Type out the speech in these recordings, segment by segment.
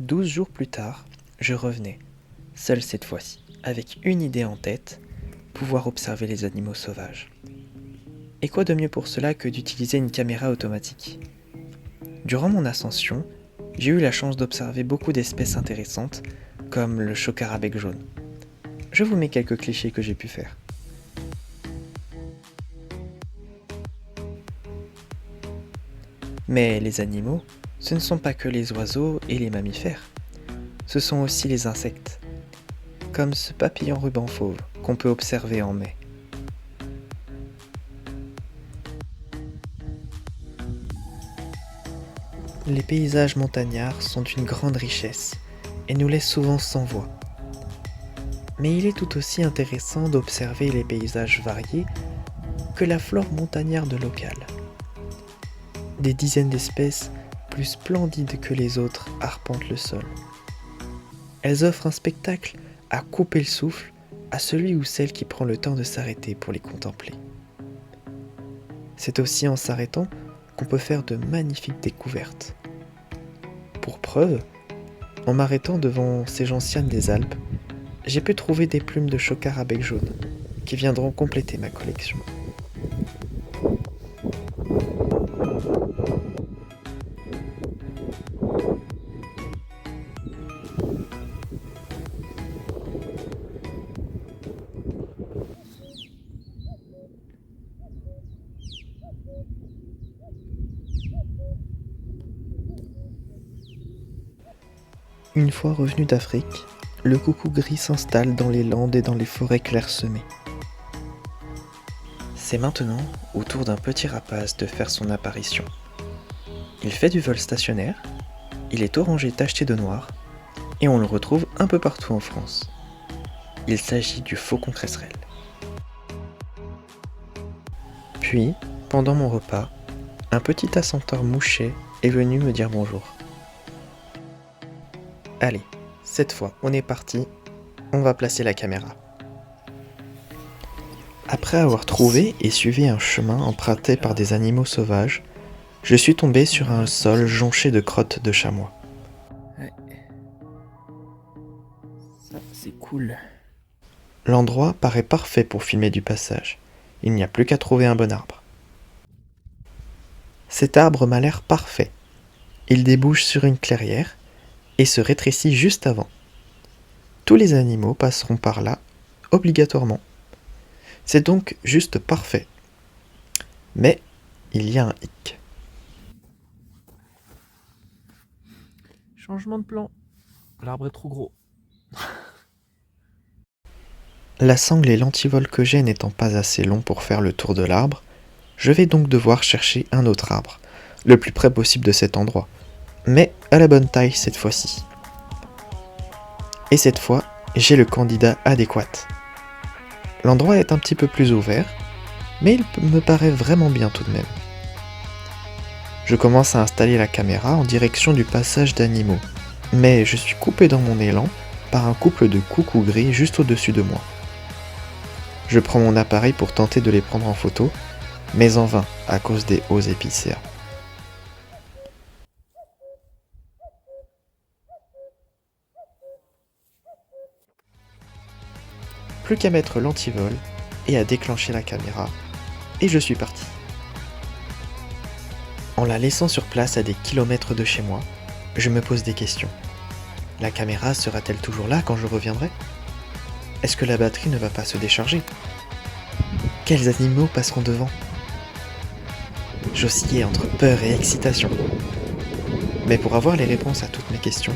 12 jours plus tard, je revenais, seul cette fois-ci, avec une idée en tête, pouvoir observer les animaux sauvages. Et quoi de mieux pour cela que d'utiliser une caméra automatique ? Durant mon ascension, j'ai eu la chance d'observer beaucoup d'espèces intéressantes, comme le chocar à bec jaune. Je vous mets quelques clichés que j'ai pu faire. Mais les animaux, ce ne sont pas que les oiseaux et les mammifères. Ce sont aussi les insectes, comme ce papillon ruban fauve qu'on peut observer en mai. Les paysages montagnards sont d'une grande richesse et nous laissent souvent sans voix. Mais il est tout aussi intéressant d'observer les paysages variés que la flore montagnarde locale. Des dizaines d'espèces plus splendides que les autres arpentent le sol. Elles offrent un spectacle à couper le souffle à celui ou celle qui prend le temps de s'arrêter pour les contempler. C'est aussi en s'arrêtant qu'on peut faire de magnifiques découvertes. Pour preuve, en m'arrêtant devant ces gentianes des Alpes, j'ai pu trouver des plumes de chocar à bec jaune qui viendront compléter ma collection. Une fois revenu d'Afrique, le coucou gris s'installe dans les landes et dans les forêts clairsemées. C'est maintenant au tour d'un petit rapace de faire son apparition. Il fait du vol stationnaire, il est orangé tacheté de noir, et on le retrouve un peu partout en France. Il s'agit du faucon cresserelle. Puis, pendant mon repas, un petit assenteur mouchet est venu me dire bonjour. Allez, cette fois on est parti, on va placer la caméra. Après avoir trouvé et suivi un chemin emprunté par des animaux sauvages, je suis tombé sur un sol jonché de crottes de chamois. Ouais. Ça, c'est cool. L'endroit paraît parfait pour filmer du passage. Il n'y a plus qu'à trouver un bon arbre. Cet arbre m'a l'air parfait. Il débouche sur une clairière et se rétrécit juste avant. Tous les animaux passeront par là, obligatoirement. C'est donc juste parfait. Mais il y a un hic. Changement de plan. L'arbre est trop gros. La sangle et l'antivol que j'ai n'étant pas assez long pour faire le tour de l'arbre, je vais donc devoir chercher un autre arbre, le plus près possible de cet endroit, mais à la bonne taille cette fois-ci. Et cette fois, j'ai le candidat adéquat. L'endroit est un petit peu plus ouvert, mais il me paraît vraiment bien tout de même. Je commence à installer la caméra en direction du passage d'animaux, mais je suis coupé dans mon élan par un couple de coucous gris juste au-dessus de moi. Je prends mon appareil pour tenter de les prendre en photo, mais en vain à cause des hauts épicéas. Plus qu'à mettre l'antivol et à déclencher la caméra, et je suis parti. En la laissant sur place à des kilomètres de chez moi, je me pose des questions. La caméra sera-t-elle toujours là quand je reviendrai ? Est-ce que la batterie ne va pas se décharger ? Quels animaux passeront devant ? J'oscillais entre peur et excitation. Mais pour avoir les réponses à toutes mes questions,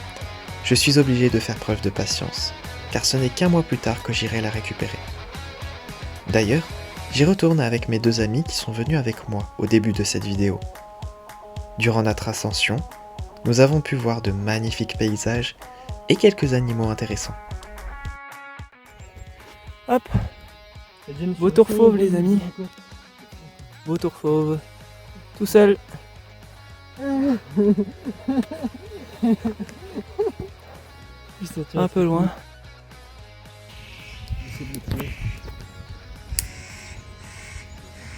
je suis obligé de faire preuve de patience, car ce n'est qu'un mois plus tard que j'irai la récupérer. D'ailleurs, j'y retourne avec mes deux amis qui sont venus avec moi au début de cette vidéo. Durant notre ascension, nous avons pu voir de magnifiques paysages et quelques animaux intéressants. Hop, vautour fauve les amis, vautour fauve, tout seul. Un peu loin.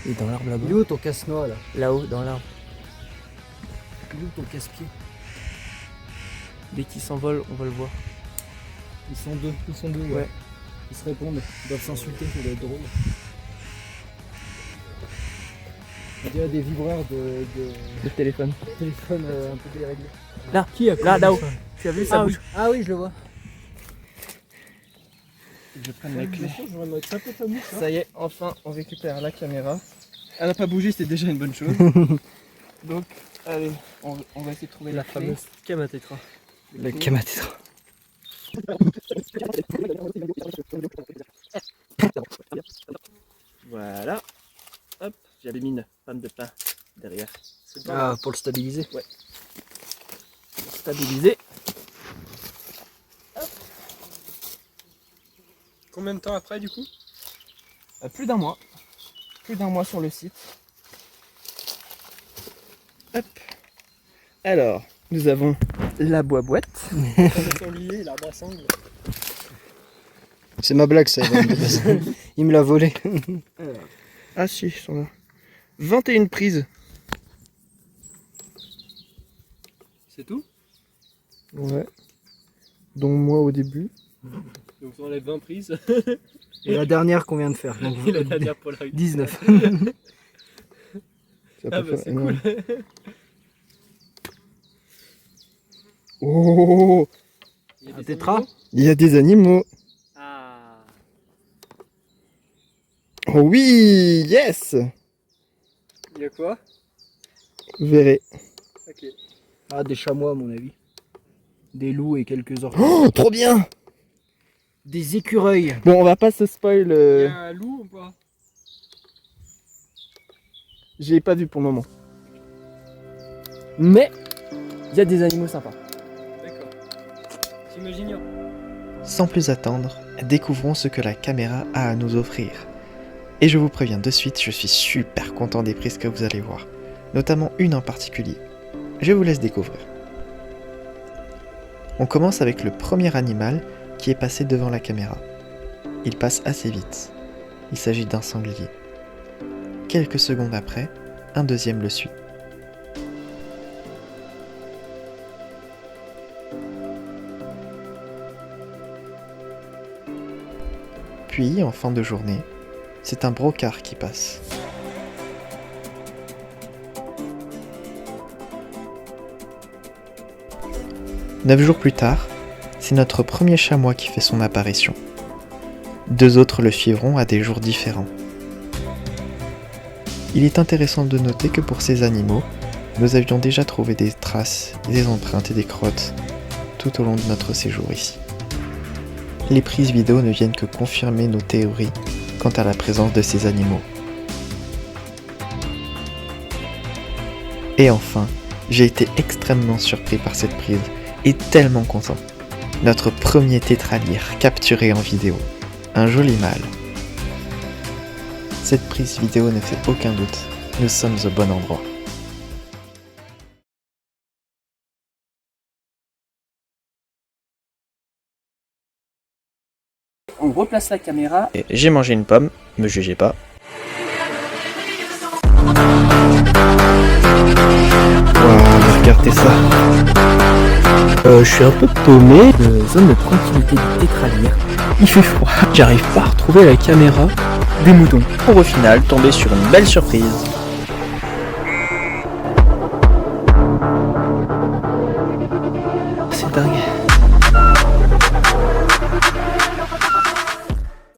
Et dans l'arbre là-bas. Il est où ton casse-noix là? Là-haut, dans l'arbre. Il est où ton casse-pied? Dès qu'il s'envole, on va le voir. Ils sont deux, Ouais. Ils se répondent, ils doivent s'insulter, ça doit être drôle. On dirait des vibreurs de Le téléphone. téléphone un peu déréglés. Là, Qui a là, là-haut. Tu as vu ça bouge? Ah oui, je le vois. Je prends la clé. Je vais mettre ça pour ta mouche. Ça y est, enfin, on récupère la caméra. Elle n'a pas bougé, c'est déjà une bonne chose. Donc, allez, on va essayer de trouver la fameuse Kamatetra. Le Kamatetra. Voilà. Hop, j'avais mis une panne de pain derrière. C'est bon. Ah, pour le stabiliser. Ouais. Stabilisé. Combien de temps après du coup? Plus d'un mois. Plus d'un mois sur le site. Hop. Alors, nous avons la boîte. Le sanglier, l'arbre à sangle. C'est ma blague ça, il me l'a volé. Ah si, ils sont là. 21 prises. C'est tout? Ouais. Dont moi au début. Donc on enlève 20 prises. Et la dernière qu'on vient de faire. Donc, Et la dernière Polaroid. 19. Ça Ah peut bah faire c'est énorme. cool. Oh, Il y a Un des tétra? animaux? il y a des animaux. Ah. Oh oui, yes. Il y a quoi? Vous verrez. Ok. Ah, des chamois à mon avis. Des loups et quelques orques. Oh, trop bien. Des écureuils. Bon, on va pas se spoil. Il y a un loup ou pas? J'ai pas vu pour le moment. Mais il y a des animaux sympas. D'accord. J'imagine. Sans plus attendre, découvrons ce que la caméra a à nous offrir. Et je vous préviens de suite, je suis super content des prises que vous allez voir, notamment une en particulier. Je vous laisse découvrir. On commence avec le premier animal qui est passé devant la caméra. Il passe assez vite. Il s'agit d'un sanglier. Quelques secondes après, un deuxième le suit. Puis, en fin de journée, c'est un brocard qui passe. Neuf jours plus tard, c'est notre premier chamois qui fait son apparition. Deux autres le suivront à des jours différents. Il est intéressant de noter que pour ces animaux, nous avions déjà trouvé des traces, des empreintes et des crottes tout au long de notre séjour ici. Les prises vidéo ne viennent que confirmer nos théories quant à la présence de ces animaux. Et enfin, j'ai été extrêmement surpris par cette prise et tellement content. Notre premier tétralyre capturé en vidéo. Un joli mâle. Cette prise vidéo ne fait aucun doute, nous sommes au bon endroit. On replace la caméra. J'ai mangé une pomme, me jugez pas. Waouh, regardez ça. Je suis un peu paumé. Zone de tranquillité du tétralyre. Il fait froid. J'arrive pas à retrouver la caméra des moutons. Pour au final tomber sur une belle surprise. C'est dingue.